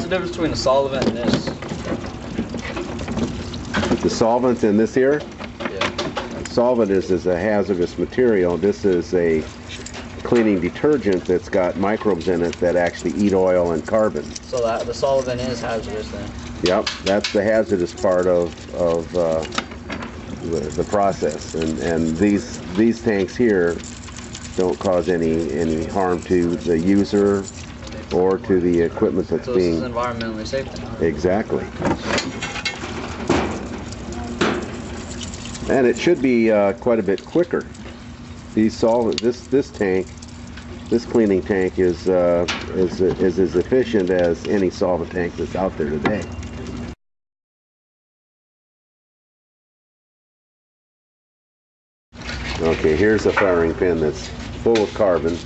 the difference between a solvent and this? The solvent in this here? Yeah. Solvent is a hazardous material. This is a cleaning detergent that's got microbes in it that actually eat oil and carbon. So that the solvent is hazardous then? Yep, that's the hazardous part of the process. And these tanks here don't cause any harm to the user or to the equipment that's being... So this is environmentally safe then? Exactly. And it should be quite a bit quicker. This tank, this cleaning tank is as efficient as any solvent tank that's out there today. Okay, here's a firing pin that's full of carbon.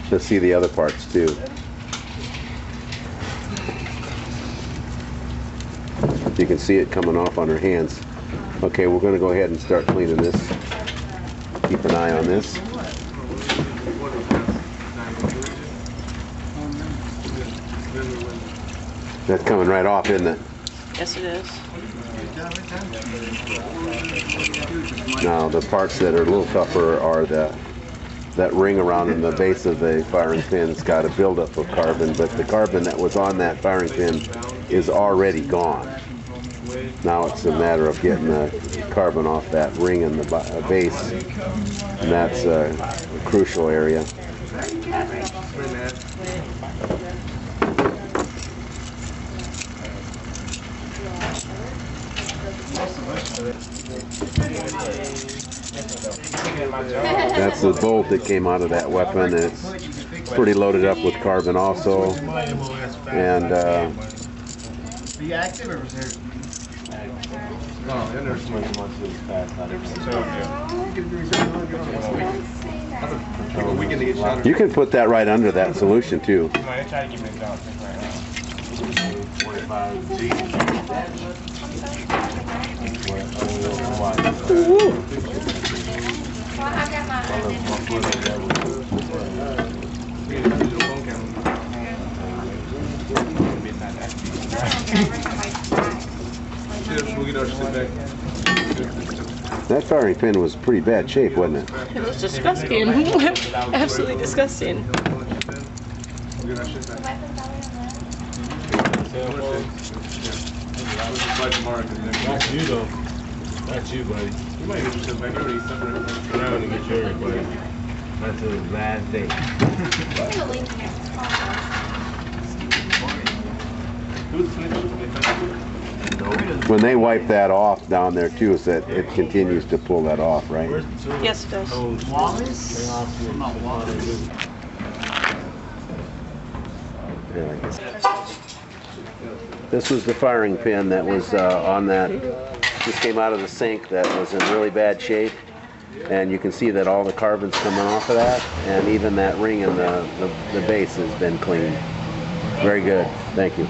Let's see the other parts too. You can see it coming off on her hands. Okay, we're going to go ahead and start cleaning this. Keep an eye on this. That's coming right off, isn't it? Yes, it is. Now, the parts that are a little tougher are that ring around in the base of the firing pin's got a buildup of carbon, but the carbon that was on that firing pin is already gone. Now it's a matter of getting the carbon off that ring in the base, and that's a crucial area. That's the bolt that came out of that weapon, and it's pretty loaded up with carbon also. And be active or reserve? you can put that right under that solution too. That firing pin was pretty bad shape, wasn't it? It was disgusting. Absolutely disgusting. That's you though. That's you, buddy. You might get yourself back already separate around and get yours, buddy. That's the last thing. When they wipe that off down there too, is that it continues to pull that off, right? Yes, it does. This was the firing pin that was on that. This came out of the sink that was in really bad shape, and you can see that all the carbon's coming off of that, and even that ring in the base has been cleaned. Very good. Thank you.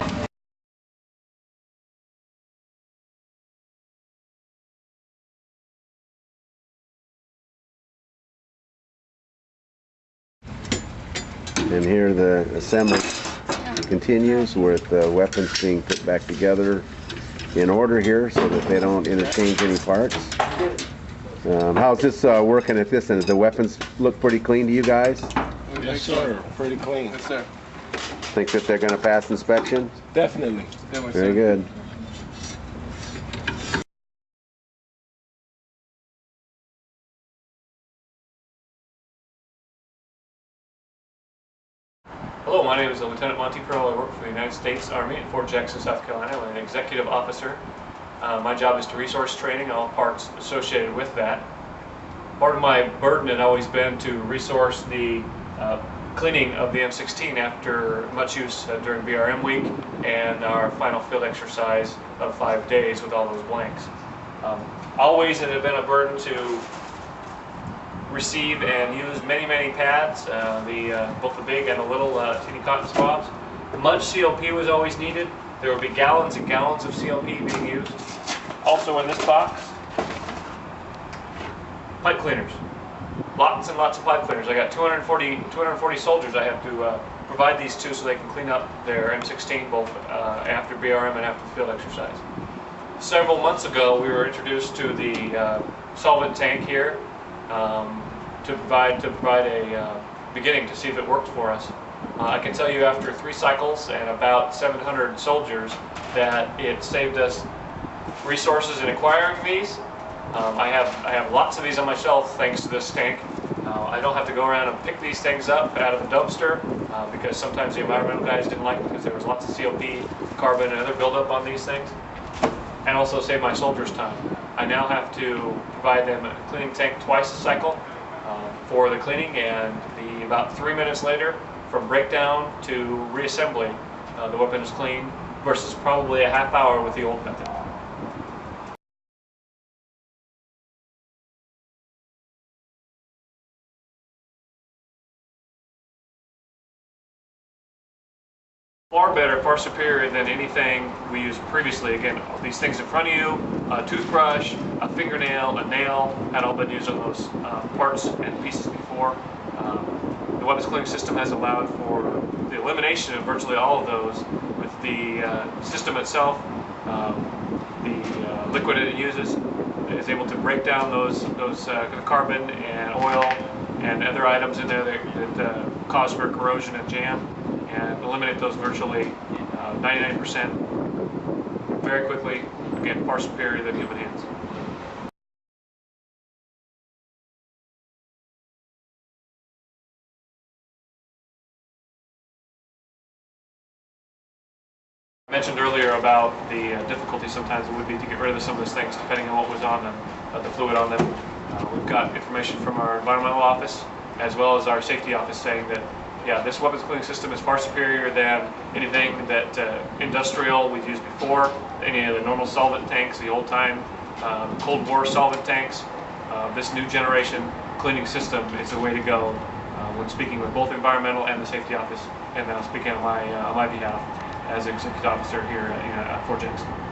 And here the assembly continues with the weapons being put back together in order here so that they don't interchange any parts. How's this working at this end? Does the weapons look pretty clean to you guys? Yes, sir. Pretty clean. Yes, sir. Think that they're going to pass inspection? Definitely. Very good. Hello, my name is Lieutenant Monty Pearl. I work for the United States Army at Fort Jackson, South Carolina. I'm an executive officer. My job is to resource training all parts associated with that. Part of my burden had always been to resource the cleaning of the M16 after much use during BRM week and our final field exercise of 5 days with all those blanks. Always it had been a burden to receive and use many pads, both the big and the little teeny cotton swabs. Much CLP was always needed. There would be gallons and gallons of CLP being used. Also in this box, pipe cleaners. Lots and lots of pipe cleaners. I got 240 soldiers I have to provide these to so they can clean up their M16 both after BRM and after field exercise. Several months ago, we were introduced to the solvent tank here to provide a beginning to see if it worked for us. I can tell you after 3 cycles and about 700 soldiers that it saved us resources in acquiring these. I have lots of these on my shelf thanks to this tank. I don't have to go around and pick these things up out of the dumpster because sometimes the environmental guys didn't like it because there was lots of COP, carbon, and other buildup on these things. And also save my soldiers time. I now have to provide them a cleaning tank twice a cycle for the cleaning, and about 3 minutes later, from breakdown to reassembly, the weapon is clean versus probably a half hour with the old method. Far better, far superior than anything we used previously. Again, these things in front of you, a toothbrush, a fingernail, a nail, had all been used on those parts and pieces before. The weapons cleaning system has allowed for the elimination of virtually all of those with the system itself. The liquid it uses is able to break down those carbon and oil and other items in there that cause for corrosion and jam, and eliminate those virtually 99% very quickly. Again, far superior than human hands. I mentioned earlier about the difficulty sometimes it would be to get rid of some of those things depending on what was on them, the fluid on them. We've got information from our environmental office as well as our safety office saying that, yeah, this weapons cleaning system is far superior than anything that industrial we've used before, any of the normal solvent tanks, the old-time Cold War solvent tanks. This new generation cleaning system is the way to go when speaking with both environmental and the safety office, and now speaking on my behalf as executive officer here at Fort Jackson.